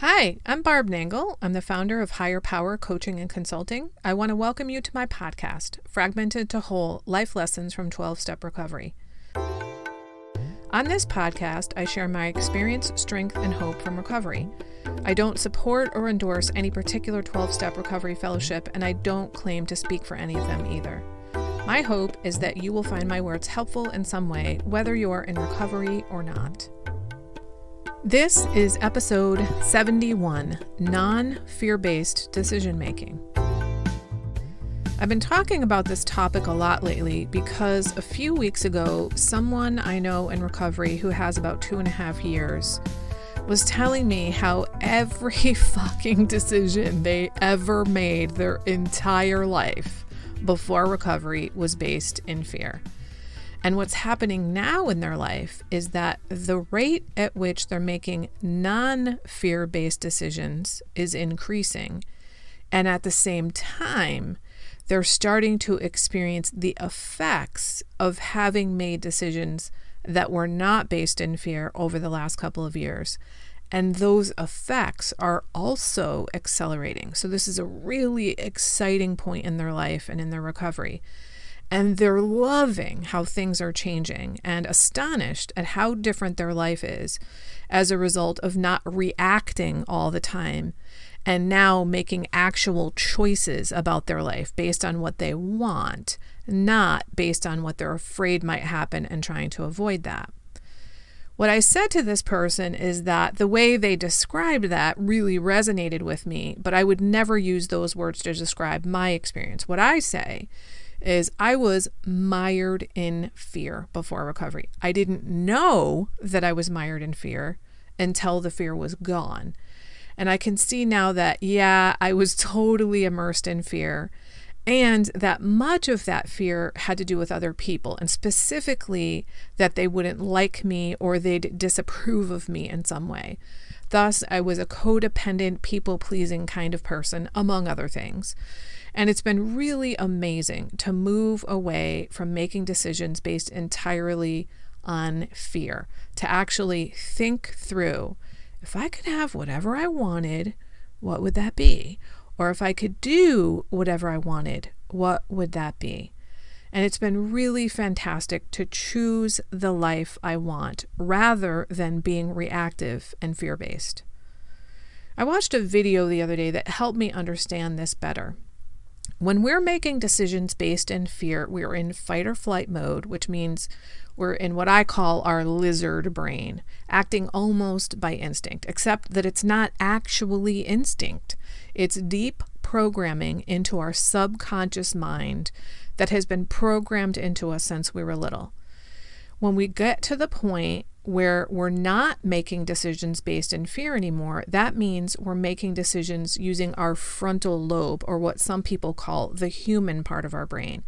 Hi, I'm Barb Nangle. I'm the founder of Higher Power Coaching and Consulting. I want to welcome you to my podcast, Fragmented to Whole: Life Lessons from 12-Step Recovery. On this podcast, I share my experience, strength, and hope from recovery. I don't support or endorse any particular 12-step recovery fellowship, and I don't claim to speak for any of them either. My hope is that you will find my words helpful in some way, whether you're in recovery or not. This is episode 71, Non-Fear-Based Decision-Making. I've been talking about this topic a lot lately because a few weeks ago, someone I know in recovery who has about 2.5 years was telling me how every fucking decision they ever made their entire life before recovery was based in fear. And what's happening now in their life is that the rate at which they're making non-fear-based decisions is increasing. And at the same time, they're starting to experience the effects of having made decisions that were not based in fear over the last couple of years. And those effects are also accelerating. So this is a really exciting point in their life and in their recovery. And they're loving how things are changing and astonished at how different their life is as a result of not reacting all the time and now making actual choices about their life based on what they want, not based on what they're afraid might happen and trying to avoid that. What I said to this person is that the way they described that really resonated with me, but I would never use those words to describe my experience. What I say is I was mired in fear before recovery. I didn't know that I was mired in fear until the fear was gone. And I can see now that, I was totally immersed in fear, and that much of that fear had to do with other people, and specifically that they wouldn't like me or they'd disapprove of me in some way. Thus, I was a codependent, people-pleasing kind of person, among other things. And it's been really amazing to move away from making decisions based entirely on fear, to actually think through, if I could have whatever I wanted, what would that be? Or if I could do whatever I wanted, what would that be? And it's been really fantastic to choose the life I want rather than being reactive and fear-based. I watched a video the other day that helped me understand this better. When we're making decisions based in fear, we're in fight or flight mode, which means we're in what I call our lizard brain, acting almost by instinct, except that it's not actually instinct. It's deep programming into our subconscious mind that has been programmed into us since we were little. When we get to the point where we're not making decisions based in fear anymore, that means we're making decisions using our frontal lobe, or what some people call the human part of our brain,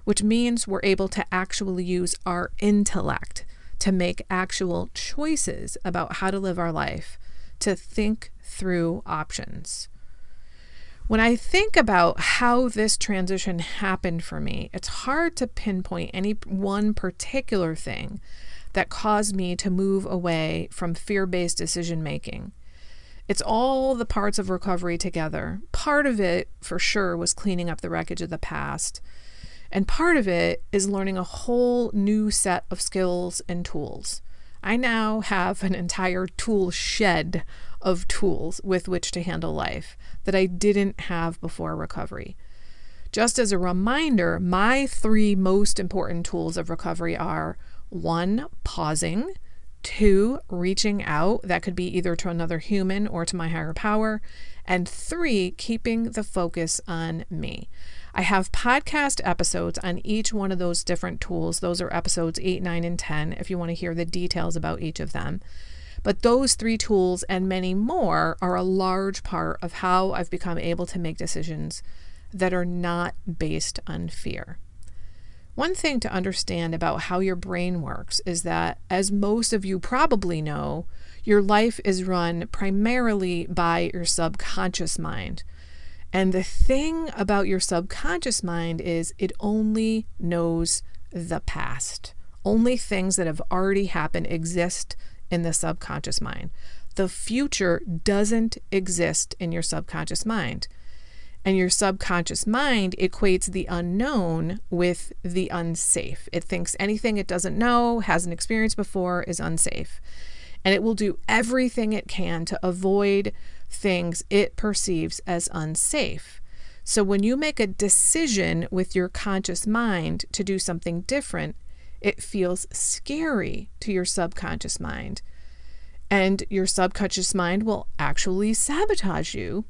which means we're able to actually use our intellect to make actual choices about how to live our life, to think through options. When I think about how this transition happened for me, it's hard to pinpoint any one particular thing that caused me to move away from fear-based decision-making. It's all the parts of recovery together. Part of it, for sure, was cleaning up the wreckage of the past. And part of it is learning a whole new set of skills and tools. I now have an entire tool shed of tools with which to handle life that I didn't have before recovery. Just as a reminder, my 3 most important tools of recovery are 1, pausing, 2, reaching out, that could be either to another human or to my higher power, and 3, keeping the focus on me. I have podcast episodes on each one of those different tools. Those are episodes 8, 9, and 10 if you want to hear the details about each of them. But those 3 tools and many more are a large part of how I've become able to make decisions that are not based on fear. One thing to understand about how your brain works is that, as most of you probably know, your life is run primarily by your subconscious mind. And the thing about your subconscious mind is it only knows the past. Only things that have already happened exist in the subconscious mind. The future doesn't exist in your subconscious mind. And your subconscious mind equates the unknown with the unsafe. It thinks anything it doesn't know, hasn't experienced before, is unsafe. And it will do everything it can to avoid things it perceives as unsafe. So when you make a decision with your conscious mind to do something different, it feels scary to your subconscious mind. And your subconscious mind will actually sabotage you.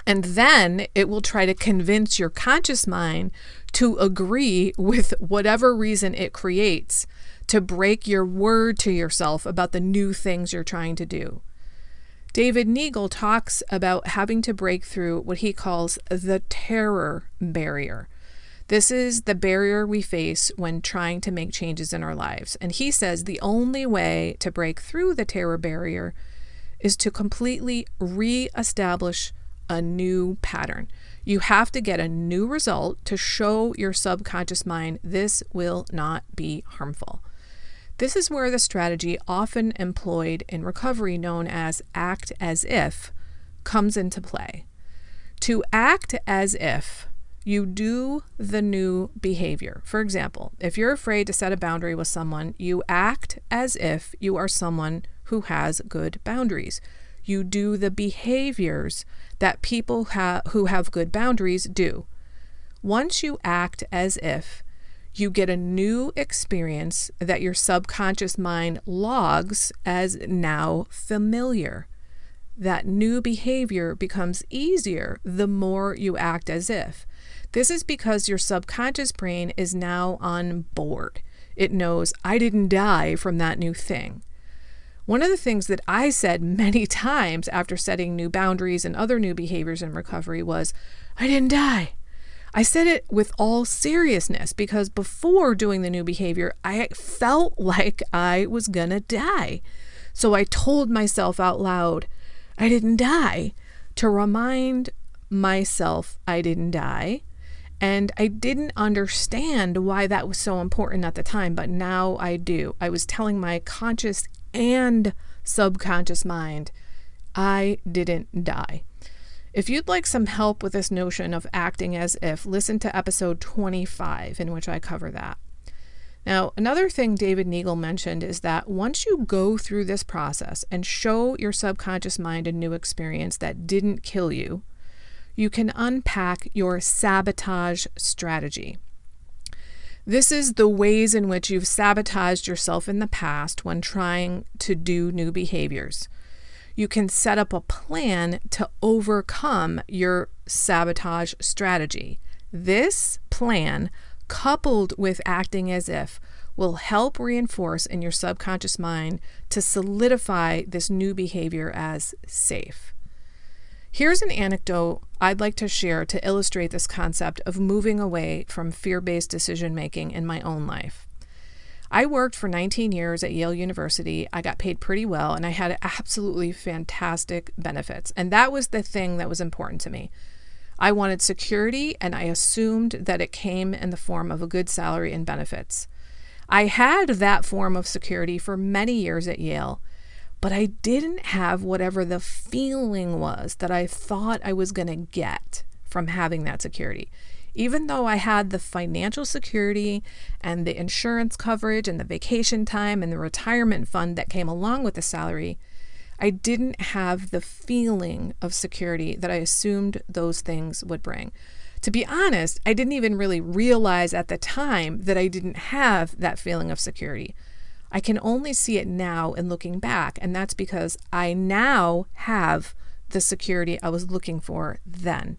And then it will try to convince your conscious mind to agree with whatever reason it creates to break your word to yourself about the new things you're trying to do. David Neagle talks about having to break through what he calls the terror barrier. This is the barrier we face when trying to make changes in our lives. And he says the only way to break through the terror barrier is to completely reestablish a new pattern. You have to get a new result to show your subconscious mind this will not be harmful. This is where the strategy often employed in recovery, known as act as if, comes into play. To act as if, you do the new behavior. For example, if you're afraid to set a boundary with someone, you act as if you are someone who has good boundaries. You do the behaviors that people who have good boundaries do. Once you act as if, you get a new experience that your subconscious mind logs as now familiar. That new behavior becomes easier the more you act as if. This is because your subconscious brain is now on board. It knows, I didn't die from that new thing. One of the things that I said many times after setting new boundaries and other new behaviors in recovery was, I didn't die. I said it with all seriousness because before doing the new behavior, I felt like I was gonna die. So I told myself out loud, I didn't die, to remind myself I didn't die. And I didn't understand why that was so important at the time, but now I do. I was telling my conscious and subconscious mind, I didn't die. If you'd like some help with this notion of acting as if, listen to episode 25, in which I cover that. Now, another thing David Neagle mentioned is that once you go through this process and show your subconscious mind a new experience that didn't kill you, you can unpack your sabotage strategy. This is the ways in which you've sabotaged yourself in the past when trying to do new behaviors. You can set up a plan to overcome your sabotage strategy. This plan, coupled with acting as if, will help reinforce in your subconscious mind to solidify this new behavior as safe. Here's an anecdote I'd like to share to illustrate this concept of moving away from fear-based decision-making in my own life. I worked for 19 years at Yale University. I got paid pretty well, and I had absolutely fantastic benefits. And that was the thing that was important to me. I wanted security, and I assumed that it came in the form of a good salary and benefits. I had that form of security for many years at Yale, but I didn't have whatever the feeling was that I thought I was going to get from having that security. Even though I had the financial security and the insurance coverage and the vacation time and the retirement fund that came along with the salary, I didn't have the feeling of security that I assumed those things would bring. To be honest, I didn't even really realize at the time that I didn't have that feeling of security. I can only see it now in looking back, and that's because I now have the security I was looking for then.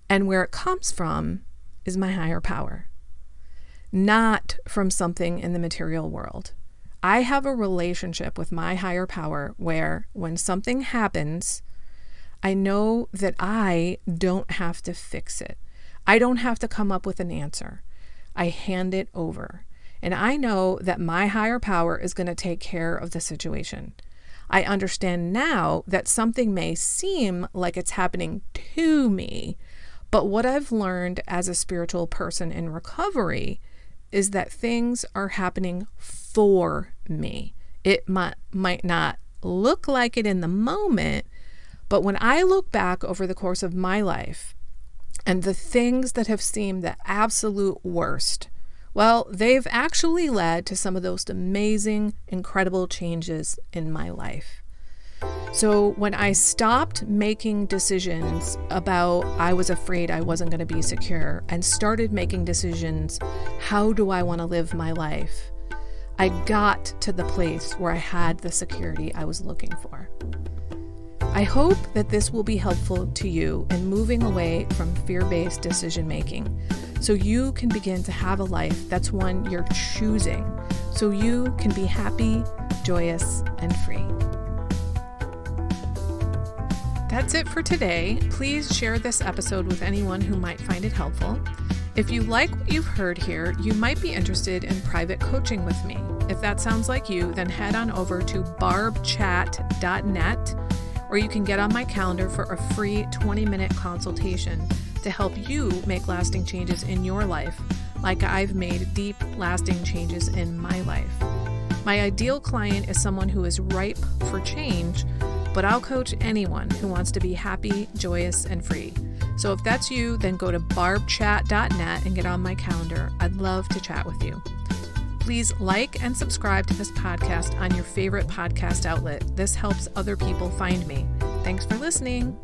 And where it comes from is my higher power, not from something in the material world. I have a relationship with my higher power where when something happens, I know that I don't have to fix it. I don't have to come up with an answer. I hand it over. And I know that my higher power is going to take care of the situation. I understand now that something may seem like it's happening to me, but what I've learned as a spiritual person in recovery is that things are happening for me. It might not look like it in the moment, but when I look back over the course of my life and the things that have seemed the absolute worst, well, they've actually led to some of those amazing, incredible changes in my life. So when I stopped making decisions about I was afraid I wasn't going to be secure and started making decisions, how do I want to live my life? I got to the place where I had the security I was looking for. I hope that this will be helpful to you in moving away from fear-based decision making so you can begin to have a life that's one you're choosing, so you can be happy, joyous, and free. That's it for today. Please share this episode with anyone who might find it helpful. If you like what you've heard here, you might be interested in private coaching with me. If that sounds like you, then head on over to barbchat.net, or you can get on my calendar for a free 20-minute consultation to help you make lasting changes in your life, like I've made deep, lasting changes in my life. My ideal client is someone who is ripe for change, but I'll coach anyone who wants to be happy, joyous, and free. So if that's you, then go to barbchat.net and get on my calendar. I'd love to chat with you. Please like and subscribe to this podcast on your favorite podcast outlet. This helps other people find me. Thanks for listening.